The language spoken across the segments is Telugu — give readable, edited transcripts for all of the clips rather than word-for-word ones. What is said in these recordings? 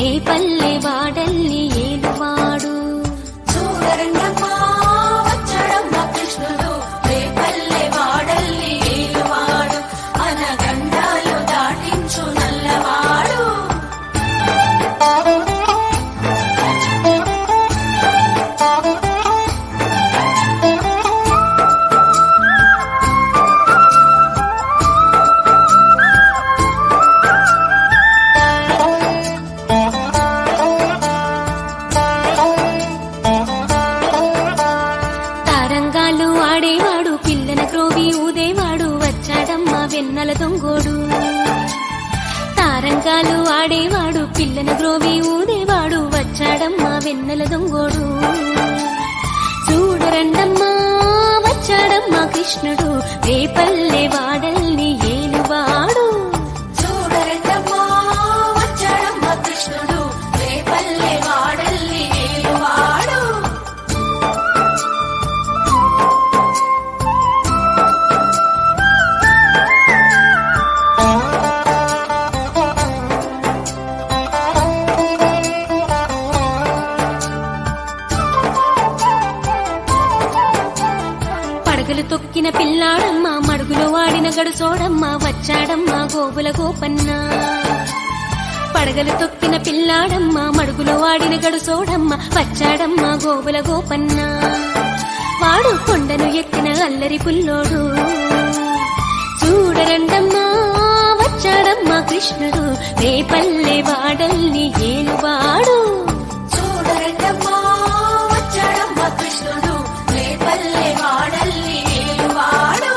రేపల్లె వాడల్ని ఏలువాడు. చూడరండమ్మా వచ్చాడమ్మ కృష్ణుడు, రేపల్లె వాడల్ని ఏలువాడు, అనగండాలు దాటించు నల్లవాడు. తారంగాలు ఆడేవాడు, పిల్లన క్రోవి ఊదేవాడు, వచ్చాడమ్మ వెన్నెల దొంగోడు. తారంగాలు ఆడేవాడు, పిల్లన గ్రోవి ఊదేవాడు, వచ్చాడమ్మ వెన్నెల దొంగోడు. చూడరండమ్మా వచ్చాడమ్మ కృష్ణుడు, రేపల్లె వాడల్ని ఏలువాడు. చూడరండమ్మా వచ్చాడమ్మ కృష్ణుడు, రేపల్లె వాడల్ని ఏలువాడు. పడగలు తొక్కిన పిల్లాడమ్మ, మడుగులో వాడిన గడుసోడమ్మ, వచ్చాడమ్మ గోవుల గోపన్న. పడగలు తొక్కిన పిల్లాడమ్మ, మడుగులో వాడిన గడుసోడమ్మ, వచ్చాడమ్మ గోవుల గోపన్న. వాడు కొండను ఎక్కిన అల్లరి పుల్లోడు. చూడరండమ్మా వచ్చాడమ్మ కృష్ణుడు, రేపల్లె వాడల్ని ఏలువాడు. చూడరండమ్మా వచ్చాడమ్మ కృష్ణుడు, రేపల్లె వాడల్ని ఏలువాడు.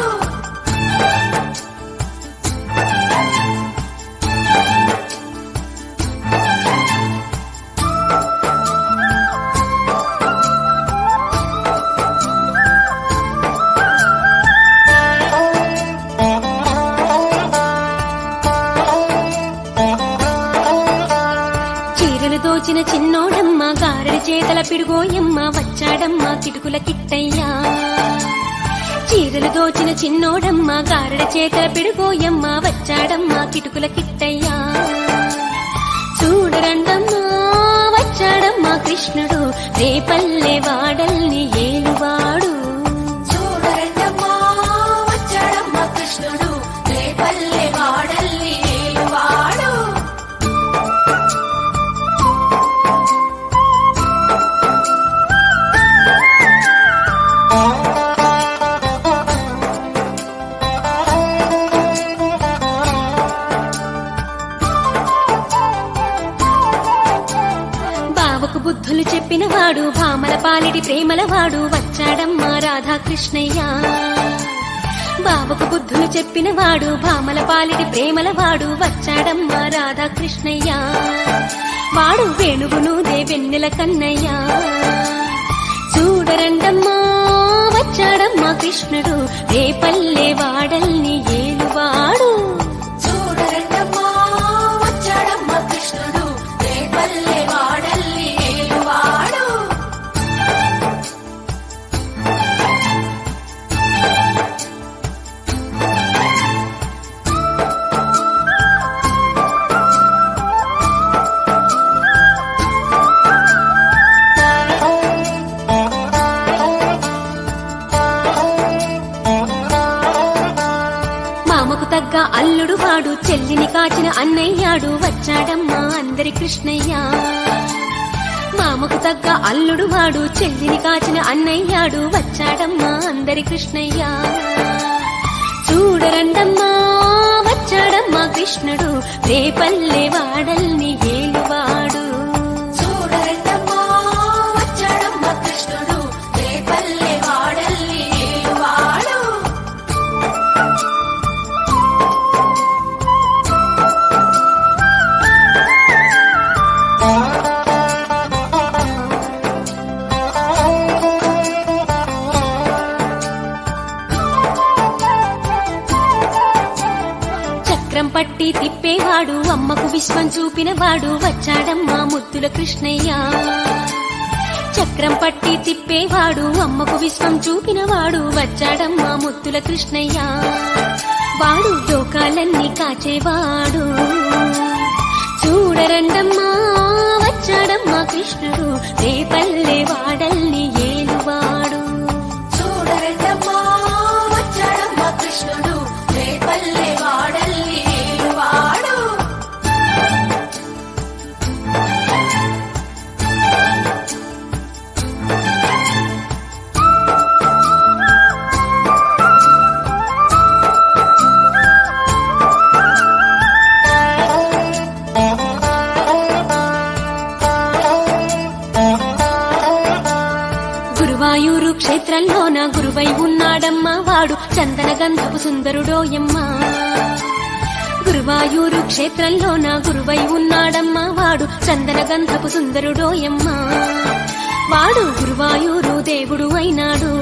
చీరలు దోచిన చిన్నోడమ్మ, గారెడి చేతల పిడుగోయమ్మ, వచ్చాడమ్మ కిటుకుల కిట్టయ్యా. చీరలు దోచిన చిన్నోడమ్మ, గారెడి చేతల పిడుగోయమ్మ, వచ్చాడమ్మ కిటుకుల కిట్టయ్యా. చూడరండమ్మా వచ్చాడమ్మ కృష్ణుడు, రేపల్లె వాడల్ని ఏలువాడు. చూడరండమ్మా వచ్చాడమ్మ కృష్ణుడు, రేపల్లె వాడల్ని ఏలువాడు. బావకు బుద్ధులు చెప్పినవాడు, భామల పాలిటి ప్రేమలవాడు, వచ్చాడమ్మ రాధాకృష్ణయ్య. బావకు బుద్ధులు చెప్పినవాడు, భామల పాలిటి ప్రేమలవాడు, వచ్చాడమ్మ రాధాకృష్ణయ్య. వాడు వేణుగును వెన్నెల కన్నయ్య. చూడరండమ్మా వచ్చాడమ్మ కృష్ణుడు, రేపల్లె వాడల్ని ఏలువాడు. చూడరండమ్మా వచ్చాడమ్మ కృష్ణుడు, రేపల్లె వాడల్ని ఏలువాడు. మామకు తగ్గ అల్లుడు వాడు, చెల్లిని కాచిన అన్నయ్యాడు, వచ్చాడమ్మ అందరి కృష్ణయ్య. మామకు తగ్గ అల్లుడు వాడు, చెల్లిని కాచిన అన్నయ్యాడు, వచ్చాడమ్మ అందరి కృష్ణయ్య. చూడరండమ్మా వచ్చాడమ్మ కృష్ణుడు, రేపల్లె వాడల్ని ఏలువాడు. చూడరండమ్మా వచ్చాడమ్మ కృష్ణుడు, రేపల్లె వాడల్ని ఏలువాడు. చక్రం పట్టి తిప్పేవాడు, అమ్మకు విశ్వం చూపినవాడు, వచ్చాడమ్మా ముద్దుల కృష్ణయ్య. చక్రం పట్టి తిప్పేవాడు, అమ్మకు విశ్వం చూపినవాడు, వచ్చాడమ్మా ముద్దుల కృష్ణయ్య. వాడు లోకాలన్నీ కాచేవాడు. చూడరండమ్మా కృష్ణుడు రేపల్లె వాడల్ని ఏలువాడు చూడరెడ్డమ్మా వచ్చాడమ్మా కృష్ణుడు రేపల్లె వాడల్లి ఏలువాడు గురువాయూరు క్షేత్రంలోన గురువై ఉన్నాడమ్మా వాడు చందన గంధపు సుందరుడోయమ్మా గురువాయూరు క్షేత్రంలోన గురువై ఉన్నాడమ్మా వాడు చందన గంధపు సుందరుడోయమ్మా వాడు గురువాయూరు దేవుడు అయినాడు